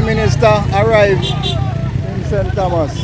Prime Minister arrived in St. Thomas.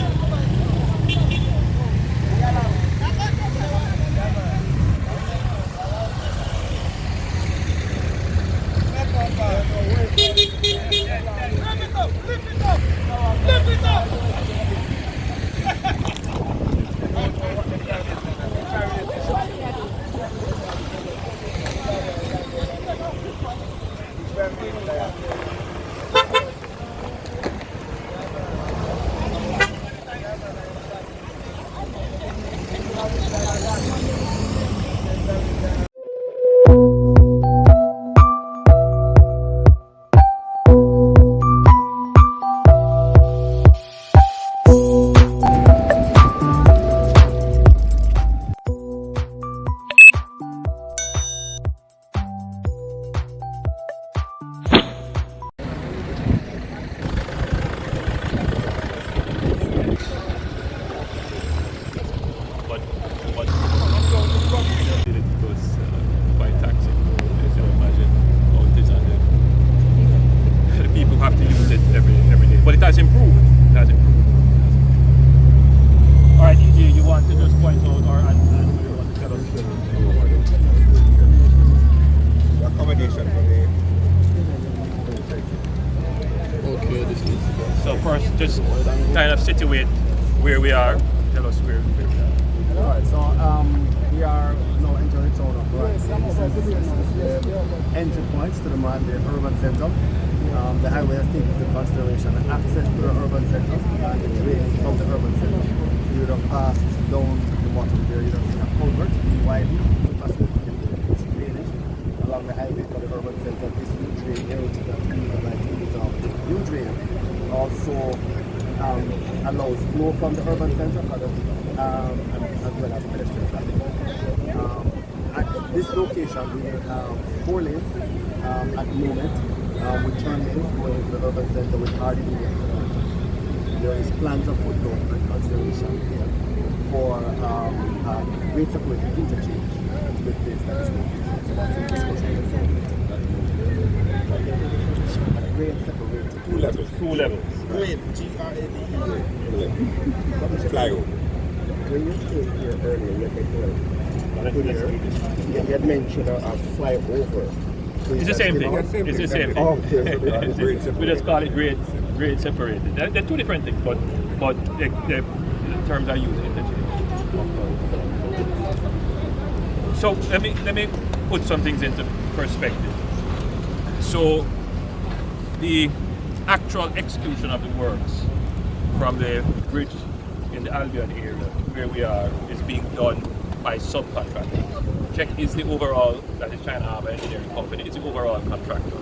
Situate where we are. Tell us where we are. Alright, so we are now entering town of This is the entry points to the urban center. The highway has taken into consideration the access to the urban center and the drain from the urban center. So you would have passed down to the bottom there, you would have seen a culvert widening to facilitate drainage along the highway for the urban center. This new drain here, which is a new drain, also allows flow from the urban center as well as pedestrian traffic. At this location, we have 4 lanes at the moment with turn lanes going into the urban center with RDD. There is plans of footnote and consideration here for great separated interchange to be placed at this location. So that's in discussion. Grade separated. 2 levels. 2 levels. Grade, G-R-A-D-E. Flyover. When you came here earlier, you had mentioned a flyover. So it's the same thing. It's the same thing. Oh, okay. We just call it grade separated. They're 2 different things, but the terms are used interchangeably. So let me put some things into perspective. So the actual execution of the works from the bridge in the Albion area where we are is being done by subcontractors. Check is the overall, that is China Harbour Engineering Company, is the overall contractor.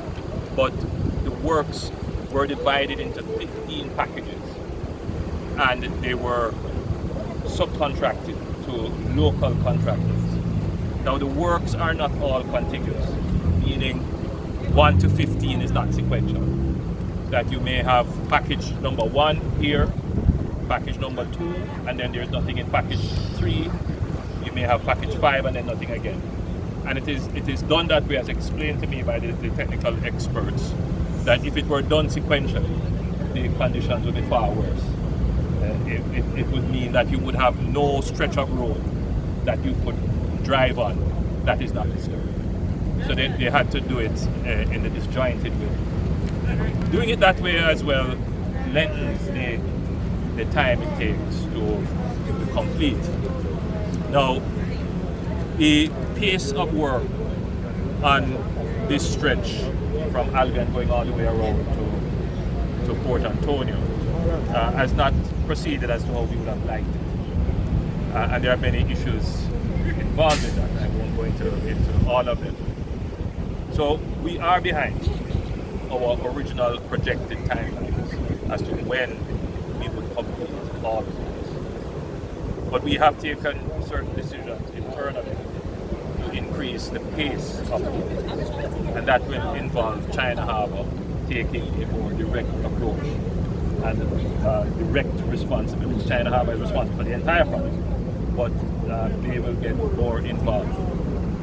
But the works were divided into 15 packages and they were subcontracted to local contractors. Now the works are not all contiguous, meaning 1 to 15 is not sequential. That you may have package number 1 here, package number 2, and then there's nothing in package 3. You may have package 5 and then nothing again. And it is done that way, as explained to me by the technical experts, that if it were done sequentially, the conditions would be far worse. It would mean that you would have no stretch of road that you could drive on that is not disturbed. So they had to do it in the disjointed way. Doing it that way as well lengthens the time it takes to complete. Now, the pace of work on this stretch from Albion going all the way around to Port Antonio has not proceeded as to how we would have liked it. And there are many issues involved in that. I won't go into all of them. So we are behind our original projected timelines as to when we would complete all of this. But we have taken certain decisions internally to increase the pace of it. And that will involve China Harbour taking a more direct approach and direct responsibility. China Harbour is responsible for the entire project, but they will get more involved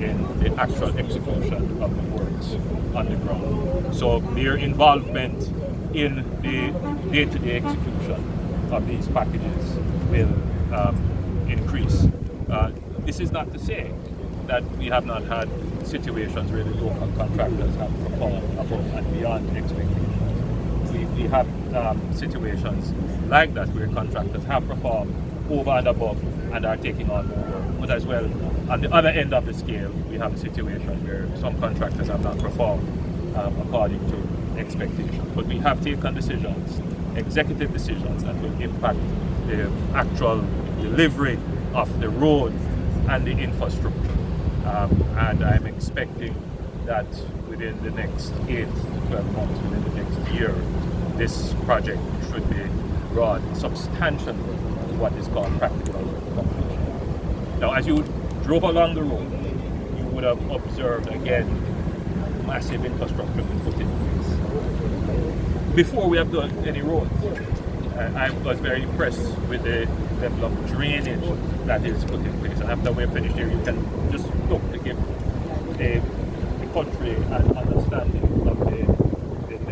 in the actual execution of the works on the ground. So their involvement in the day-to-day execution of these packages will increase. This is not to say that we have not had situations where the local contractors have performed above and beyond expectations. We have situations like that where contractors have performed over and above and are taking on more work. But as well, on the other end of the scale, we have a situation where some contractors have not performed according to expectations. But we have taken decisions, executive decisions, that will impact the actual delivery of the road and the infrastructure. And I'm expecting that within the next 8 to 12 months, within the next year, this project should be brought substantially to what is called practical completion. Now, as you drove along the road, you would have observed again massive infrastructure being put in place. Before we have done any roads, I was very impressed with the level of drainage that is put in place. And after we're finished here, you can just look to give the country an understanding of the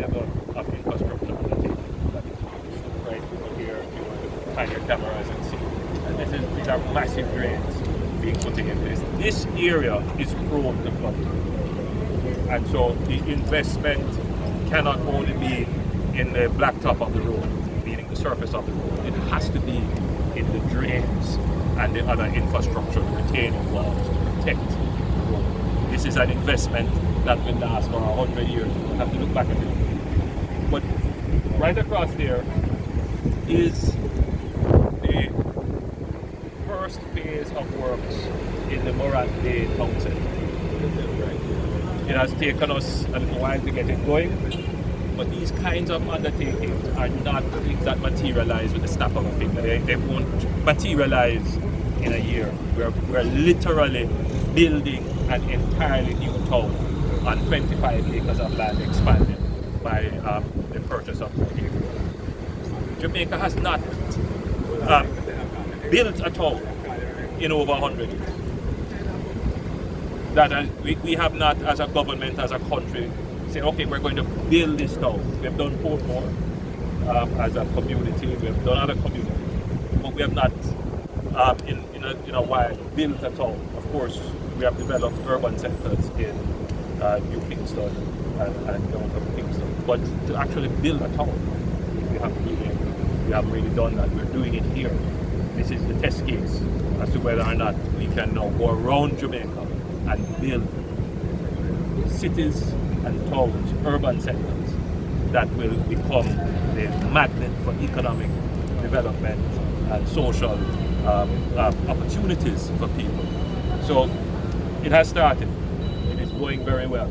level of infrastructure undertaking that is used. Right over here, if you want to find your cameras and see. And these are massive drains being put in place. This area is prone to flooding. And so the investment cannot only be in the blacktop of the road, meaning the surface of the road. It has to be in the drains and the other infrastructure, the retaining walls to protect the road. This is an investment that will last for 100 years. We'll have to look back at it. But right across there is the first phase of works in the Morant Bay Town Centre. It has taken us a little while to get it going, but these kinds of undertakings are not things that materialize with the snap of a finger. They won't materialize in a year. We're literally building an entirely new town on 25 acres of land expanded by the purchase of Goodyear. Jamaica has not built a town in over 100 years. That we have not, as a government, as a country, say, okay, we're going to build this town. We have done Portmore as a community, we have done other communities, but we have not, in a while, built a town. Of course, we have developed urban centers in New Kingston and downtown Kingston, but to actually build a town, we haven't really done that. We're doing it here. This is the test case as to whether or not we can now go around Jamaica and build cities and towns, urban centers that will become the magnet for economic development and social opportunities for people. So it has started. It is going very well.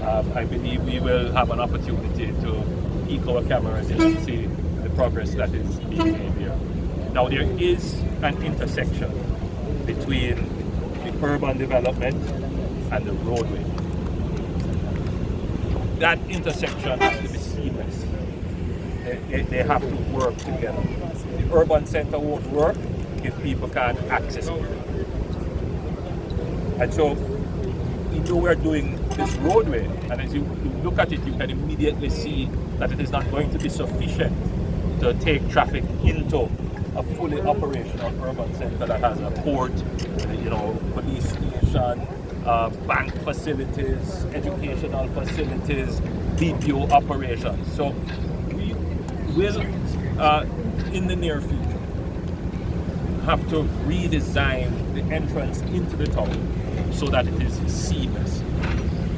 I believe we will have an opportunity to peek our cameras in and see the progress that is being made here. Now there is an intersection between the urban development and the roadway. That intersection has to be seamless. They have to work together. The urban center won't work if people can't access it. And so, even though we're doing this roadway, and as you look at it, you can immediately see that it is not going to be sufficient to take traffic into a fully operational urban center that has a port, police station, bank facilities, educational facilities, BPO operations. So we will, in the near future, have to redesign the entrance into the town so that it is seamless.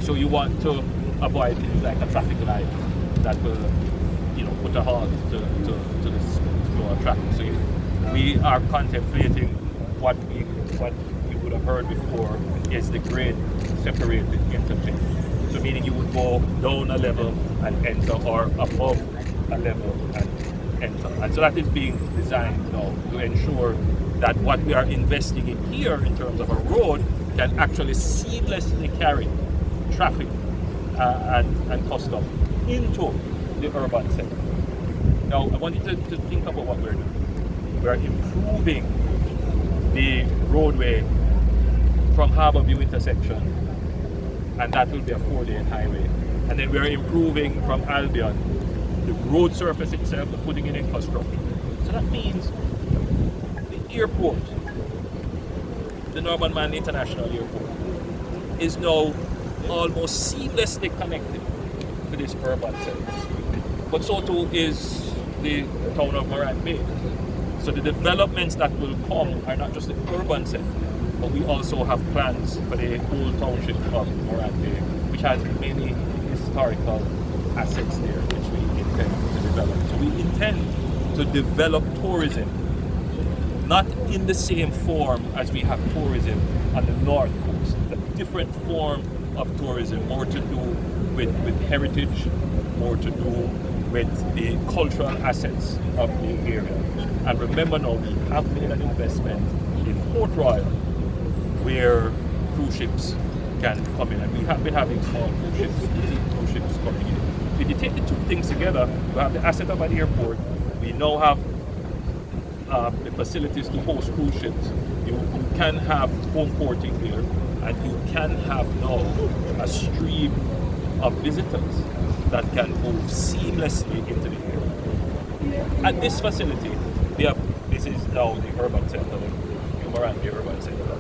So you want to avoid things like a traffic light that will, put a halt to the flow of traffic. So we are contemplating what you would have heard before is the grade separated interchange. So meaning you would go down a level and enter, or above a level and enter. And so that is being designed now to ensure that what we are investing in here in terms of a road can actually seamlessly carry traffic and custom into the urban center. Now I want you to think about what we're doing. We're improving the roadway from Harbourview intersection, and that will be a 4-lane highway. And then we're improving from Albion the road surface itself, the putting in infrastructure. So that means the airport, the Norman Mann International Airport, is now almost seamlessly connected to this urban center. But so too is the town of Morant Bay. So the developments that will come are not just the urban center, but we also have plans for the whole township of Morant Bay, which has many historical assets there which we intend to develop. So we intend to develop tourism, not in the same form as we have tourism on the north coast. It's a different form of tourism, more to do with heritage, more to do with the cultural assets of the area. And remember now, we have made an investment in Port Royal where cruise ships can come in. And we have been having small cruise ships, easy cruise ships coming in. If you take the two things together, we have the asset of an airport, we now have the facilities to host cruise ships. You can have home porting there, and you can have now a stream of visitors that can move seamlessly into the area. At this facility, this is now the urban center, the Morant Bay Urban Center.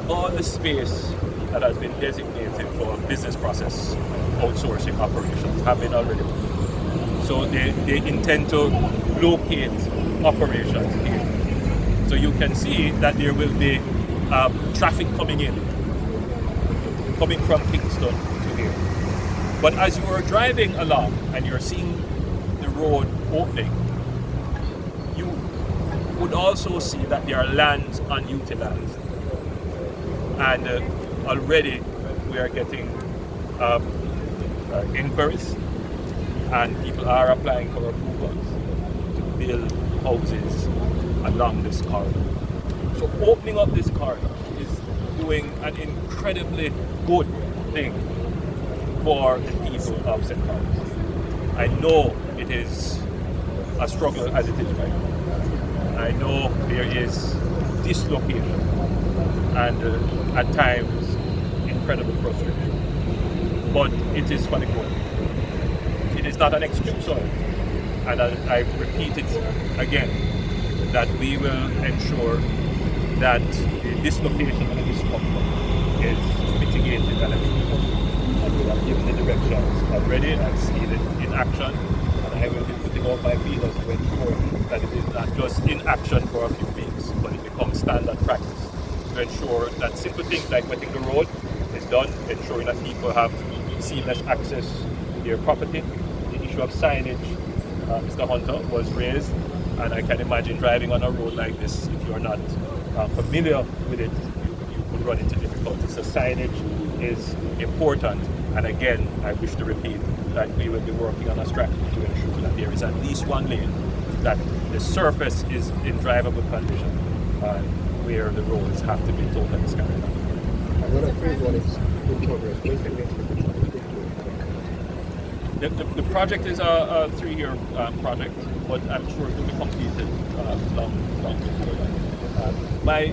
All the space that has been designated for business process outsourcing operations have been already. So they intend to locate operations here. So you can see that there will be traffic coming from Kingston to here. But as you are driving along and you're seeing the road opening, you would also see that there are lands unutilized. And already we are getting inquiries, and people are applying for approvals to build houses along this corridor. So opening up this corridor is doing an incredibly good thing for the people of St. Thomas. I know it is a struggle as it is right now. I know there is dislocation and at times incredible frustration. But it is for the good. It is not an excuse, and I repeat it again, that we will ensure that the dislocation and the discomfort is mitigated and we have given the directions already and seen it in action, and I will be putting all my feelers to ensure that it is not just in action for a few weeks, but it becomes standard practice to ensure that simple things like wetting the road is done, ensuring that people have seamless access to their property. The issue of signage, Mr. Hunter, was raised, and I can imagine driving on a road like this, if you're not familiar with it, you could run into difficulties. So signage is important, and again, I wish to repeat that we will be working on a strategy to ensure that there is at least one lane, that the surface is in drivable condition, where the roads have to be totally scattered. The project is a 3-year project, but I'm sure it will be completed long before that.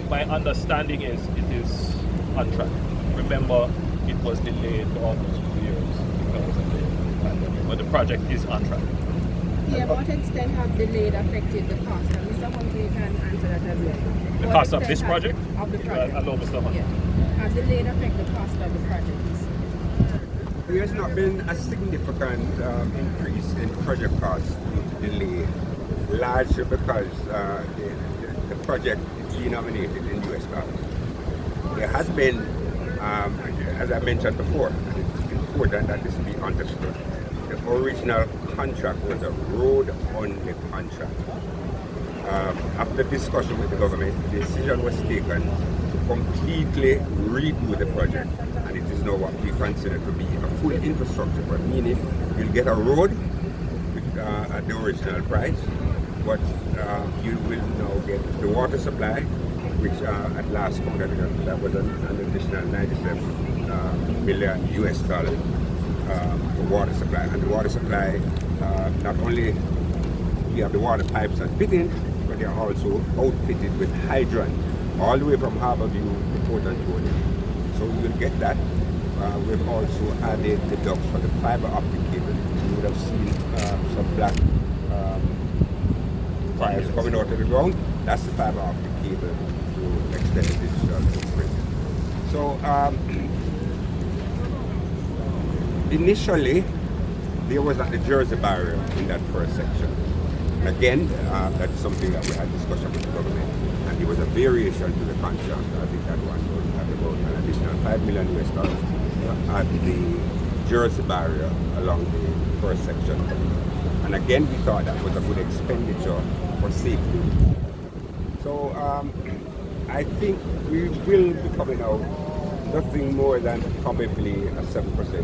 My understanding is it is on track. Remember, it was delayed for almost 2 years because of the pandemic, but the project is on track. Yeah, what extent have delayed affected the cost? And Mr. Hunter, you can answer that as well. The cost of this project? Of the project. Allow Mr. Hunter. Yeah. Has delayed affected the cost of the project? There has not been a significant increase in project costs due to delay, largely because the project is denominated in US dollars. There has been, as I mentioned before, and it's important that this be understood, the original contract was a road-only contract. After discussion with the government, the decision was taken to completely redo the project, and it is now what we consider to be a full infrastructure, meaning you'll get a road with, at the original price, but you will now get the water supply, which at last count that was an additional $97 million US dollars for water supply. And the water supply, not only you have the water pipes and fittings, but they are also outfitted with hydrants all the way from Harborview to Port Antonio. So we will get that. We've also added the ducts for the fiber optic cable. You would have seen some black wires coming out of the ground. That's the fiber optic cable to extend the digital footprint. So initially, there was the Jersey barrier in that first section. And again, that's something that we had discussion with the government. And there was a variation to the contract. I think that one was at about an additional $5 million at the Jersey barrier along the first section. And again, we thought that was a good expenditure for safety. So I think we will be coming out nothing more than probably a 7%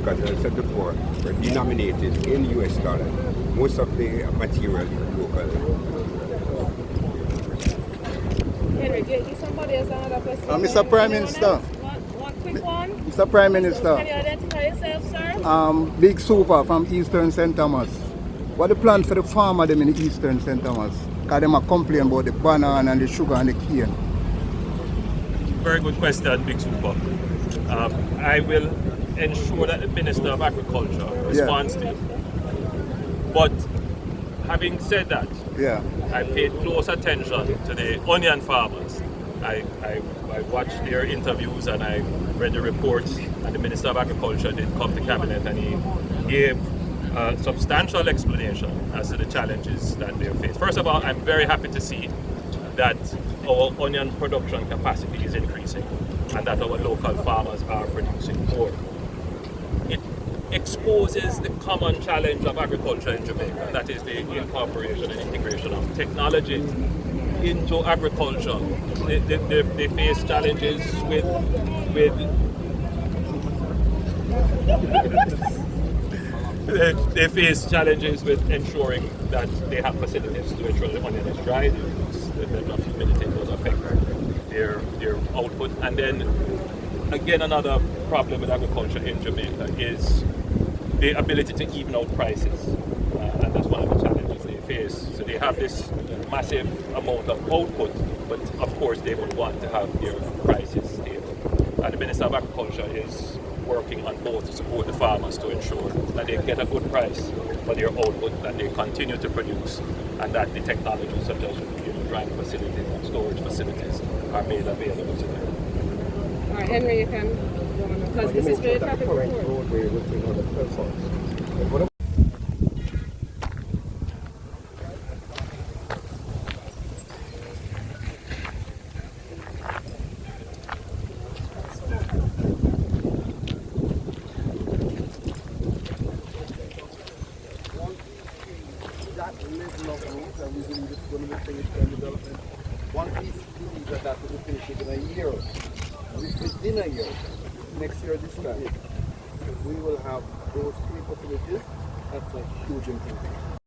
because as I said before, we're denominated in US dollar. Most of the material is local. Henry, give somebody else another question. Mr. Prime Minister. One quick one. Mr. Prime Minister. Can you identify yourself, sir? Big Super from Eastern St. Thomas. What the plan for the farmer them in the Eastern St. Thomas? Because them are complaining about the banana and the sugar and the cane. Very good question, Big Super. I will ensure that the Minister of Agriculture responds to it. But having said that, I paid close attention to the onion farmers. I watched their interviews and I read the reports, and the Minister of Agriculture did come to Cabinet and he gave a substantial explanation as to the challenges that they face. First of all, I'm very happy to see that our onion production capacity is increasing and that our local farmers are producing more. It exposes the common challenge of agriculture in Jamaica, that is the incorporation and integration of technology into agriculture. They face challenges with they face challenges with ensuring that they have facilities to ensure the onion is dried. The level of humidity does affect their output. And then again, another problem with agriculture in Jamaica is the ability to even out prices, and that's one of the challenges they face. So they have this massive amount of output, but of course they would want to have their prices stable. And the Minister of Agriculture is working on both to support the farmers to ensure that they get a good price for their output, that they continue to produce, and that the technologies such as drying facilities and storage facilities are made available to them. All right, Henry, you can go on because this is very traffic report. Once we believe that will finish it in a year, within a year, next year this time, we will have those three facilities. That's a huge improvement.